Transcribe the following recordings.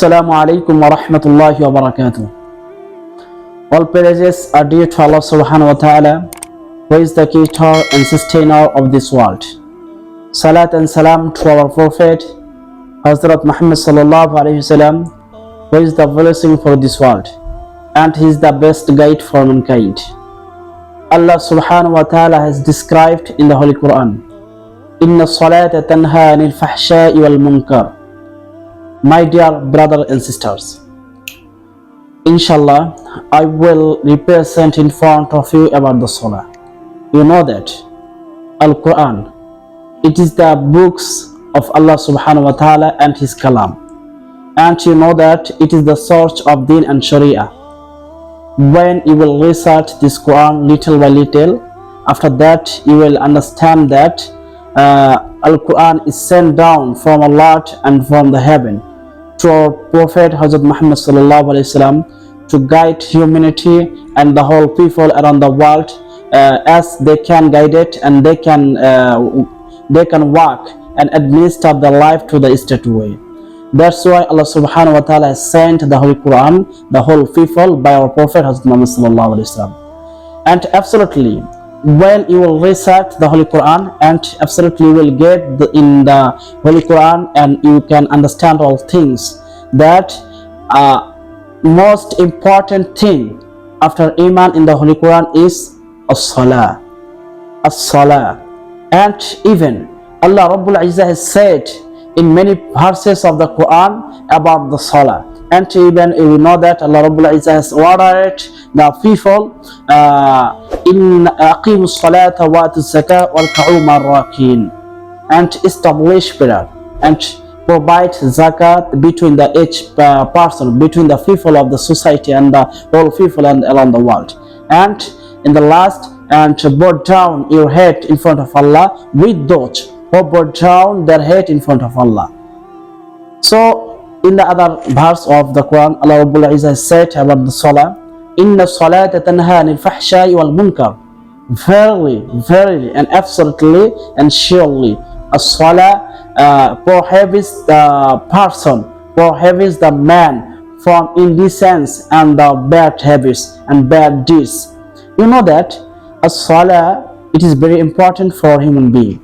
Assalamu alaikum wa rahmatullahi wa barakatuh. All praises are due to Allah subhanahu wa ta'ala, who is the creator and sustainer of this world. Salat and salam to our Prophet, Hazrat Muhammad sallallahu alayhi wasallam, who is the blessing for this world, and he is the best guide for mankind. Allah subhanahu wa ta'ala has described in the Holy Quran, Inna salata tanha anil fahsha'i wal munkar. My dear brothers and sisters, inshallah, I will represent in front of you about the Salah. You know that Al-Quran, it is the books of Allah subhanahu wa ta'ala and His Kalam. And you know that it is the source of Deen and Sharia. When you will recite this Quran little by little, after that you will understand that Al-Quran is sent down from Allah and from the heaven to our Prophet Hazrat Muhammad sallallahu alaihi wasallam to guide humanity and the whole people around the world as they can guide it and they can walk and administer their life to the straight way. That's why Allah subhanahu wa ta'ala has sent the Holy Quran, the whole people, by our Prophet Hazrat Muhammad sallallahu alaihi wasallam. And absolutely, when you will recite the Holy Quran, and absolutely you will get in the Holy Quran and you can understand all things, that most important thing after Iman in the Holy Quran is as-salah. As-salah. And even Allah Rabbul Izzah has said in many verses of the Quran about the salah. And even you know that Allah Rabbul Izzah has ordered the people in aqimu salata wa atu zakah wal ka'u marrakin, and establish prayer and provide zakat between the each person, between the people of the society and the whole people and around the world. And in the last, and bow down your head in front of Allah with those who bow down their head in front of Allah. So in the other verse of the Quran, Allah Rabbul Izzah has said about the Salah, Inna salata tanha anil fahsha'i wal munkar. Verily, verily, and absolutely, and surely, a Salah prohibits the person, prohibits the man from indecency and the bad habits and bad deeds. You know that a Salah, it is very important for human being.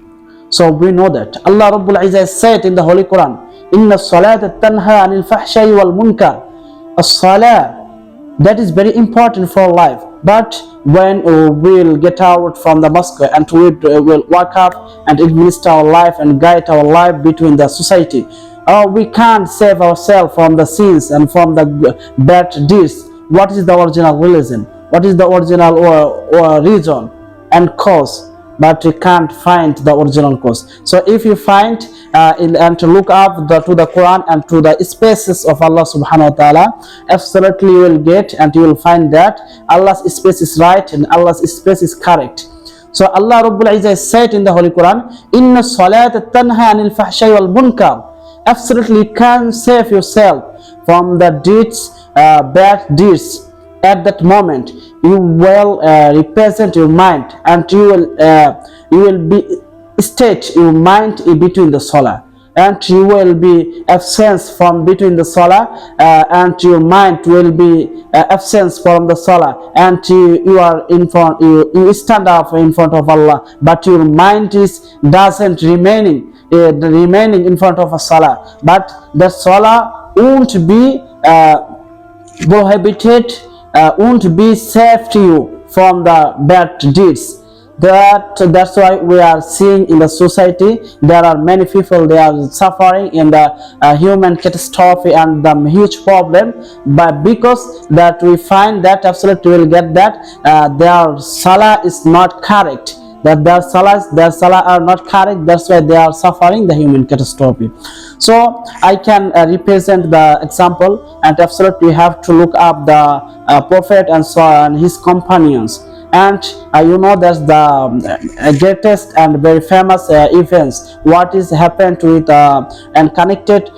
So we know that Allah Rabbul Izzah said in the Holy Quran, Inna salata tanha anil fahsha'i wal munkar. A salah, that is very important for life. But when we will get out from the mosque and we will wake up and administer our life and guide our life between the society, we can't save ourselves from the sins and from the bad deeds. What is the original religion? What is the original reason and cause? But we can't find the original cause. So if you find and to look up to the Quran and to the spaces of Allah subhanahu wa ta'ala, absolutely you will get and you will find that Allah's space is right and Allah's space is correct. So Allah Rabbul Izzah said in the Holy Quran, Inna salata tanha anil fahsha'i wal munkar. Absolutely you can save yourself from the deeds, bad deeds. At that moment you will represent your mind and you will be state your mind in between the salah, and you will be absent from between the salah, and your mind will be absent from the salah, and you are in front, you stand up in front of Allah, but your mind doesn't remaining in front of a salah, but the salah won't be prohibited, won't be safe to you from the bad deeds. That's why we are seeing in the society there are many people, they are suffering in the human catastrophe and the huge problem, but because that we find that absolutely will get that their salah is not correct, that their salah are not correct. That's why they are suffering the human catastrophe. So I can represent the example, and absolutely you have to look up the Prophet and his companions, And you know that's the greatest and very famous events what is happened with and connected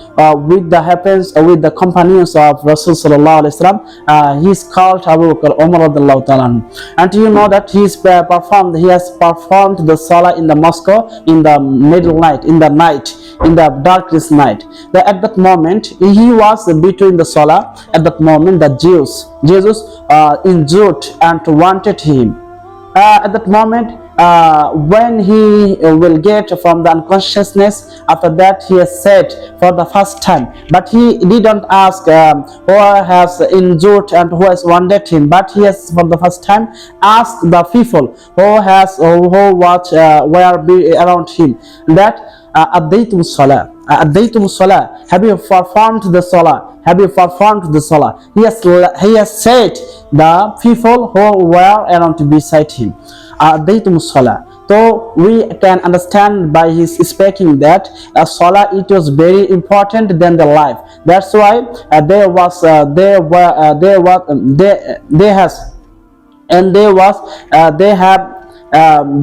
with the happens with the companions of Rasul sallallahu alaihi wasallam. He is called Abu Bakr Umar radhiyallahu ta'ala anhu. And you know that he has performed the salah in the Moscow in the middle night, in the night, in the darkest night. At that moment he was between the salah. At that moment the Jesus injured and wanted him. At that moment when he will get from the unconsciousness, after that he has said for the first time, but he didn't ask who has injured and who has wounded him, but he has for the first time asked the people who were around him that Adaytum Salah, have you performed the salah? Have you performed the salah? He has said the people who were around beside him, Adaytum Salah. So we can understand by his speaking that salah, it was very important than the life. That's why they have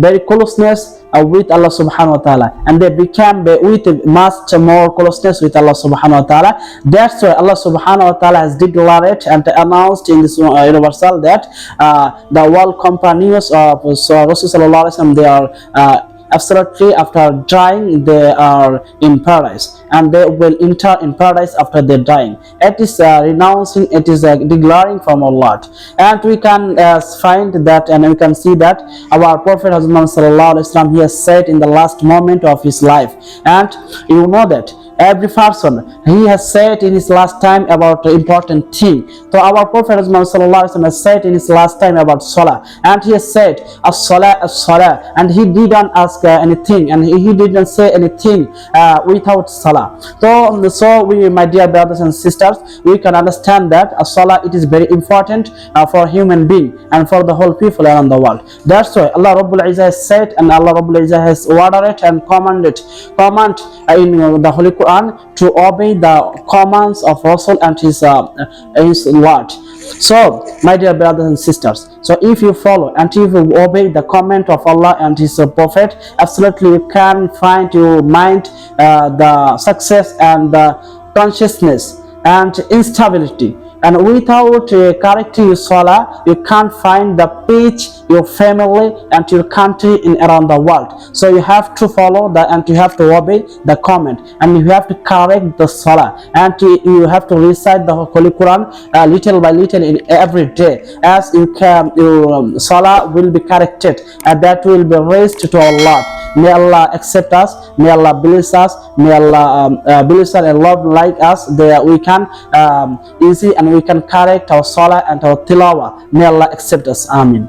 very closeness with Allah subhanahu wa ta'ala, and they became with much more closeness with Allah subhanahu wa ta'ala. That's why Allah subhanahu wa ta'ala has declared and announced in this universal that the world companions of Rasul sallallahu alaihi wasallam, they are absolutely after dying they are in paradise, and they will enter in paradise after their dying. It is renouncing, it is declaring from our Lord. And we can find that, and we can see that our Prophet sallallahu alaihi wasallam, he has said in the last moment of his life. And you know that every person, he has said in his last time about the important thing. So our Prophet has said in his last time about salah, and he has said as-salah, and he didn't ask anything, and he didn't say anything without salah. So we, my dear brothers and sisters, we can understand that salah, it is very important for human being and for the whole people around the world. That's why Allah Rabbul Izzah has said, and Allah Rabbul Izzah has ordered and command in the Holy Quran to obey the commands of Rasul and his word. So my dear brothers and sisters, so if you follow and if you obey the command of Allah and his prophet, absolutely you can find your mind the success and the consciousness and instability. And without correcting your salah, you can't find the peace, your family and your country in around the world. So you have to follow the, and you have to obey the command, and you have to correct the salah, and you have to recite the Holy Quran little by little in every day, as you can your salah will be corrected, and that will be raised to our Lord. May Allah accept us, may Allah bless us, may Allah bless us and love like us, that we can easy and we can correct our salah and our tilawah. May Allah accept us. Amin.